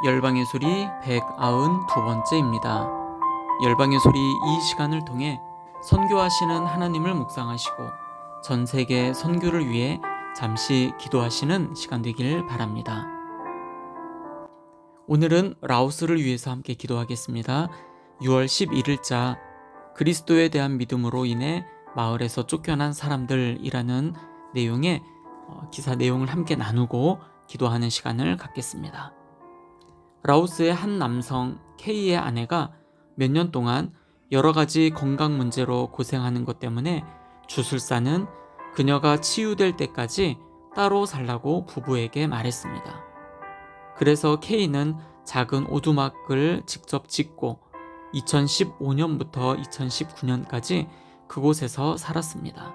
열방의 소리 192번째입니다. 열방의 소리 이 시간을 통해 선교하시는 하나님을 묵상하시고 전 세계 선교를 위해 잠시 기도하시는 시간 되길 바랍니다. 오늘은 라오스를 위해서 함께 기도하겠습니다. 6월 11일자 그리스도에 대한 믿음으로 인해 마을에서 쫓겨난 사람들이라는 내용의 기사 내용을 함께 나누고 기도하는 시간을 갖겠습니다. 라오스의 한 남성 K의 아내가 몇 년 동안 여러 가지 건강 문제로 고생하는 것 때문에 주술사는 그녀가 치유될 때까지 따로 살라고 부부에게 말했습니다. 그래서 K는 작은 오두막을 직접 짓고 2015년부터 2019년까지 그곳에서 살았습니다.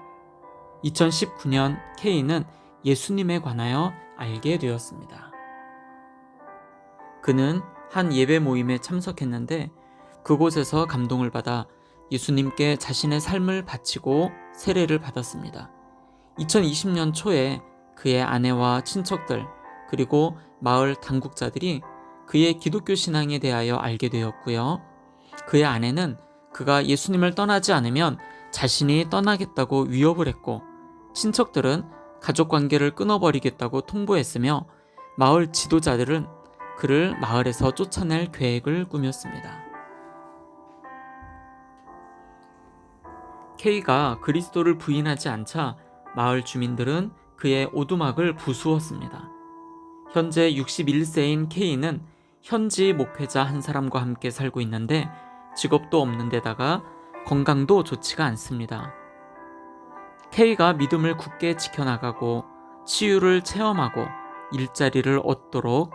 2019년 K는 예수님에 관하여 알게 되었습니다. 그는 한 예배 모임에 참석했는데 그곳에서 감동을 받아 예수님께 자신의 삶을 바치고 세례를 받았습니다. 2020년 초에 그의 아내와 친척들 그리고 마을 당국자들이 그의 기독교 신앙에 대하여 알게 되었고요. 그의 아내는 그가 예수님을 떠나지 않으면 자신이 떠나겠다고 위협을 했고, 친척들은 가족관계를 끊어버리겠다고 통보했으며 마을 지도자들은 그를 마을에서 쫓아낼 계획을 꾸몄습니다. K가 그리스도를 부인하지 않자 마을 주민들은 그의 오두막을 부수었습니다. 현재 61세인 K는 현지 목회자 한 사람과 함께 살고 있는데 직업도 없는 데다가 건강도 좋지가 않습니다. K가 믿음을 굳게 지켜나가고 치유를 체험하고 일자리를 얻도록,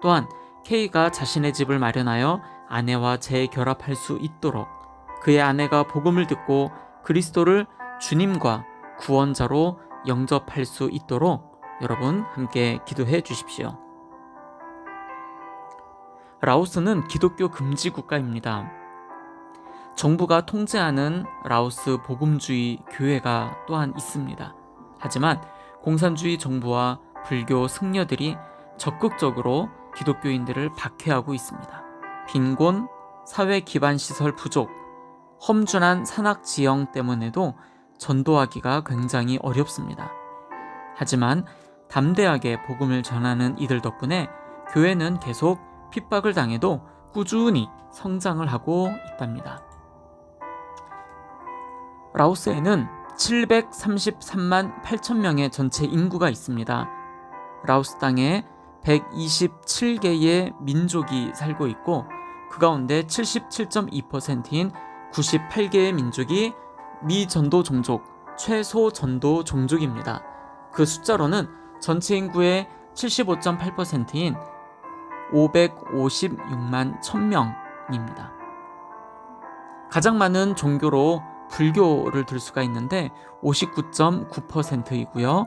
또한 K가 자신의 집을 마련하여 아내와 재결합할 수 있도록, 그의 아내가 복음을 듣고 그리스도를 주님과 구원자로 영접할 수 있도록 여러분 함께 기도해 주십시오. 라오스는 기독교 금지 국가입니다. 정부가 통제하는 라오스 복음주의 교회가 또한 있습니다. 하지만 공산주의 정부와 불교 승려들이 적극적으로 기독교인들을 박해하고 있습니다. 빈곤, 사회 기반 시설 부족, 험준한 산악 지형 때문에도 전도하기가 굉장히 어렵습니다. 하지만 담대하게 복음을 전하는 이들 덕분에 교회는 계속 핍박을 당해도 꾸준히 성장을 하고 있답니다. 라오스에는 733만 8천 명의 전체 인구가 있습니다. 라오스 땅에 127개의 민족이 살고 있고 그 가운데 77.2%인 98개의 민족이 미전도 종족, 최소 전도 종족입니다. 그 숫자로는 전체 인구의 75.8%인 556만 1000명입니다. 가장 많은 종교로 불교를 들 수가 있는데 59.9%이고요.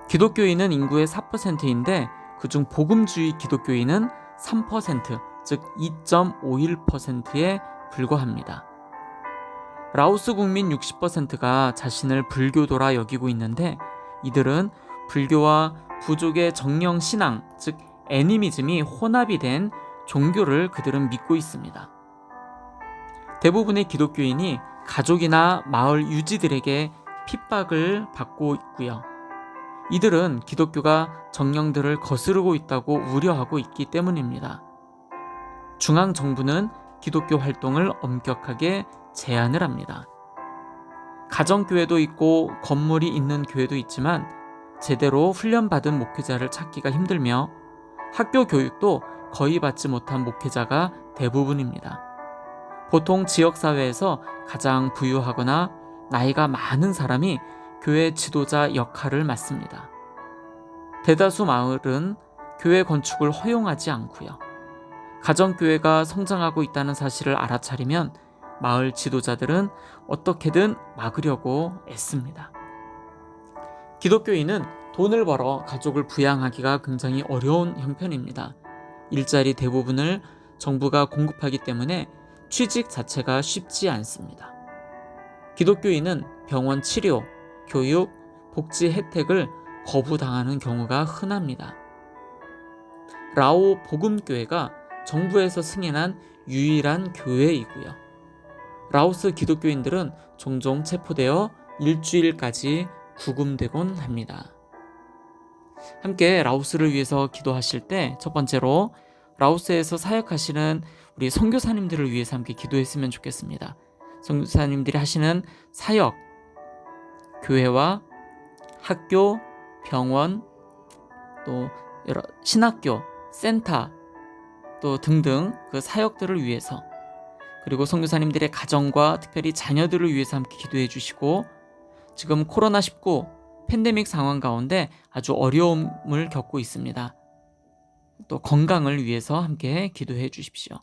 기독교인은 인구의 4%인데 그중 복음주의 기독교인은 3%, 즉 2.51%에 불과합니다. 라오스 국민 60%가 자신을 불교도라 여기고 있는데 이들은 불교와 부족의 정령 신앙, 즉 애니미즘이 혼합이 된 종교를 그들은 믿고 있습니다. 대부분의 기독교인이 가족이나 마을 유지들에게 핍박을 받고 있고요. 이들은 기독교가 정령들을 거스르고 있다고 우려하고 있기 때문입니다. 중앙정부는 기독교 활동을 엄격하게 제한을 합니다. 가정교회도 있고 건물이 있는 교회도 있지만 제대로 훈련받은 목회자를 찾기가 힘들며 학교 교육도 거의 받지 못한 목회자가 대부분입니다. 보통 지역사회에서 가장 부유하거나 나이가 많은 사람이 교회 지도자 역할을 맡습니다. 대다수 마을은 교회 건축을 허용하지 않고요. 가정교회가 성장하고 있다는 사실을 알아차리면 마을 지도자들은 어떻게든 막으려고 애씁니다. 기독교인은 돈을 벌어 가족을 부양하기가 굉장히 어려운 형편입니다. 일자리 대부분을 정부가 공급하기 때문에 취직 자체가 쉽지 않습니다. 기독교인은 병원 치료, 교육, 복지 혜택을 거부당하는 경우가 흔합니다. 라오 복음교회가 정부에서 승인한 유일한 교회이고요. 라오스 기독교인들은 종종 체포되어 일주일까지 구금되곤 합니다. 함께 라오스를 위해서 기도하실 때 첫 번째로 라오스에서 사역하시는 우리 선교사님들을 위해서 함께 기도했으면 좋겠습니다. 선교사님들이 하시는 사역, 교회와 학교, 병원, 또 여러 신학교, 센터 또 등등 그 사역들을 위해서, 그리고 선교사님들의 가정과 특별히 자녀들을 위해서 함께 기도해 주시고, 지금 코로나19 팬데믹 상황 가운데 아주 어려움을 겪고 있습니다. 또 건강을 위해서 함께 기도해 주십시오.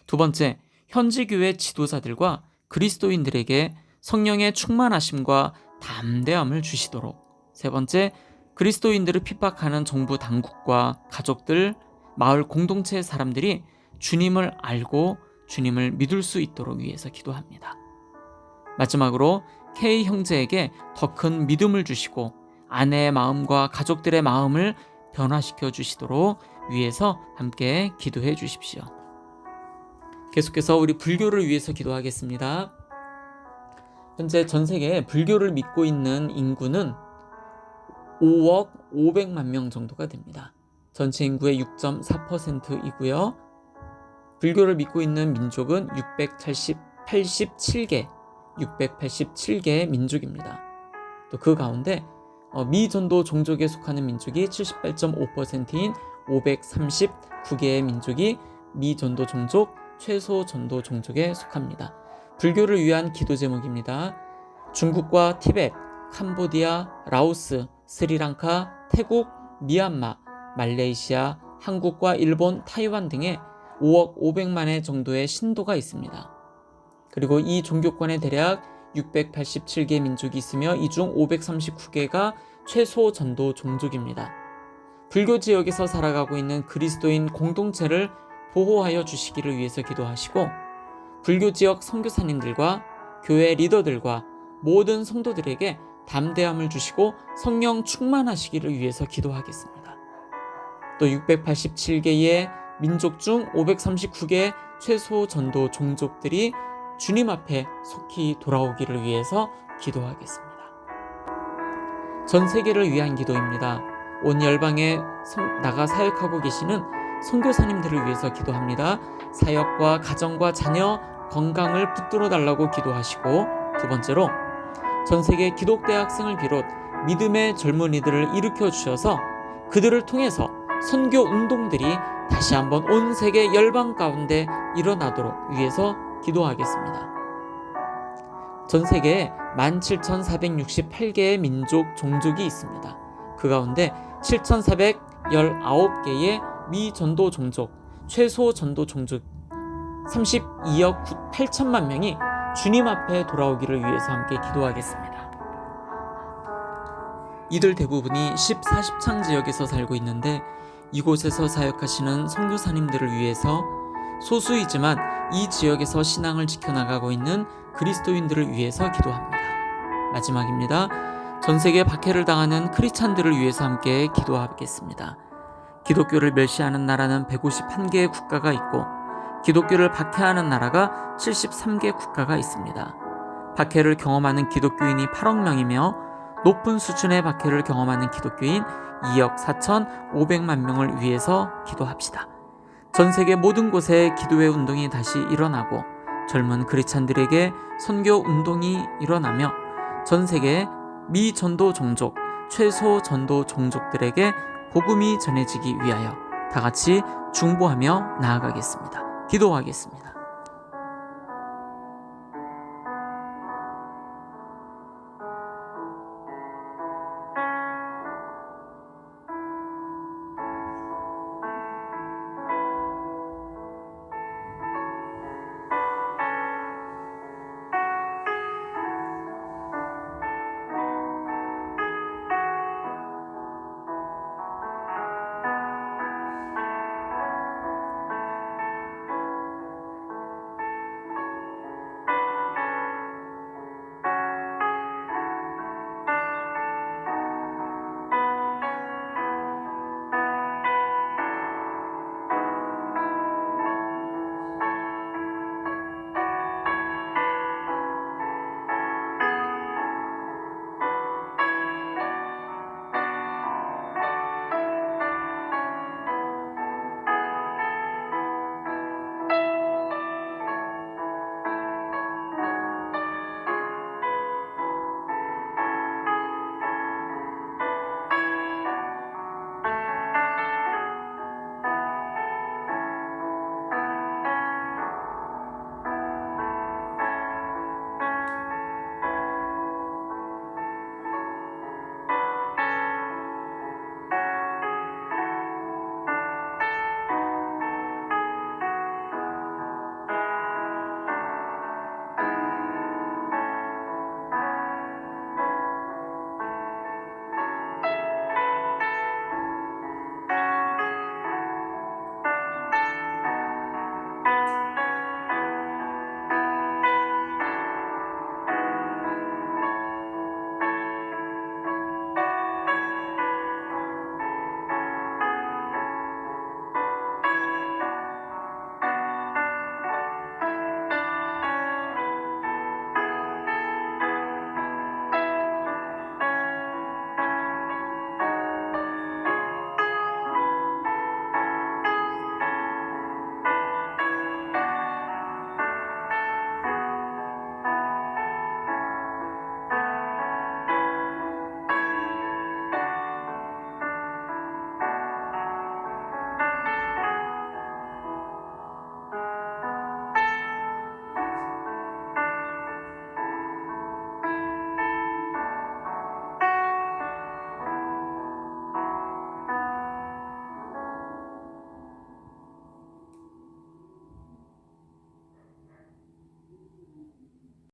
두 번째, 현지 교회 지도자들과 그리스도인들에게 성령의 충만하심과 담대함을 주시도록. 세 번째, 그리스도인들을 핍박하는 정부 당국과 가족들, 마을 공동체의 사람들이 주님을 알고 주님을 믿을 수 있도록 위해서 기도합니다. 마지막으로 K 형제에게 더 큰 믿음을 주시고 아내의 마음과 가족들의 마음을 변화시켜 주시도록 위해서 함께 기도해 주십시오. 계속해서 우리 불교를 위해서 기도하겠습니다. 현재 전 세계에 불교를 믿고 있는 인구는 5억 500만 명 정도가 됩니다. 전체 인구의 6.4%이고요. 불교를 믿고 있는 민족은 687개의 민족입니다. 또 그 가운데 미전도 종족에 속하는 민족이 78.5%인 539개의 민족이 미전도 종족, 최소 전도 종족에 속합니다. 불교를 위한 기도 제목입니다. 중국과 티베트, 캄보디아, 라오스, 스리랑카, 태국, 미얀마, 말레이시아, 한국과 일본, 타이완 등에 5억 500만회 정도의 신도가 있습니다. 그리고 이 종교권에 대략 687개 민족이 있으며 이 중 539개가 최소 전도 종족입니다. 불교 지역에서 살아가고 있는 그리스도인 공동체를 보호하여 주시기를 위해서 기도하시고, 불교 지역 선교사님들과 교회 리더들과 모든 성도들에게 담대함을 주시고 성령 충만하시기를 위해서 기도하겠습니다. 또 687개의 민족 중 539개의 최소 전도 종족들이 주님 앞에 속히 돌아오기를 위해서 기도하겠습니다. 전 세계를 위한 기도입니다. 온 열방에 나가 사역하고 계시는 선교사님들을 위해서 기도합니다. 사역과 가정과 자녀 건강을 붙들어 달라고 기도하시고, 두 번째로 전 세계 기독대학생을 비롯 믿음의 젊은이들을 일으켜 주셔서 그들을 통해서 선교 운동들이 다시 한번 온 세계 열방 가운데 일어나도록 위해서 기도하겠습니다. 전 세계에 17,468개의 민족 종족이 있습니다. 그 가운데 7,419개의 미전도 종족, 최소 전도 종족 32억 8천만 명이 주님 앞에 돌아오기를 위해서 함께 기도하겠습니다. 이들 대부분이 14십창 지역에서 살고 있는데, 이곳에서 사역하시는 선교사님들을 위해서 소수이지만 이 지역에서 신앙을 지켜나가고 있는 그리스도인들을 위해서 기도합니다. 마지막입니다. 전 세계 박해를 당하는 크리스찬들을 위해서 함께 기도하겠습니다. 기독교를 멸시하는 나라는 151개의 국가가 있고 기독교를 박해하는 나라가 73개 국가가 있습니다. 박해를 경험하는 기독교인이 8억 명이며 높은 수준의 박해를 경험하는 기독교인 2억 4,500만 명을 위해서 기도합시다. 전 세계 모든 곳에 기도의 운동이 다시 일어나고 젊은 크리스찬들에게 선교 운동이 일어나며 전 세계 미전도 종족, 최소 전도 종족들에게 복음이 전해지기 위하여 다 같이 중보하며 나아가겠습니다. 기도하겠습니다.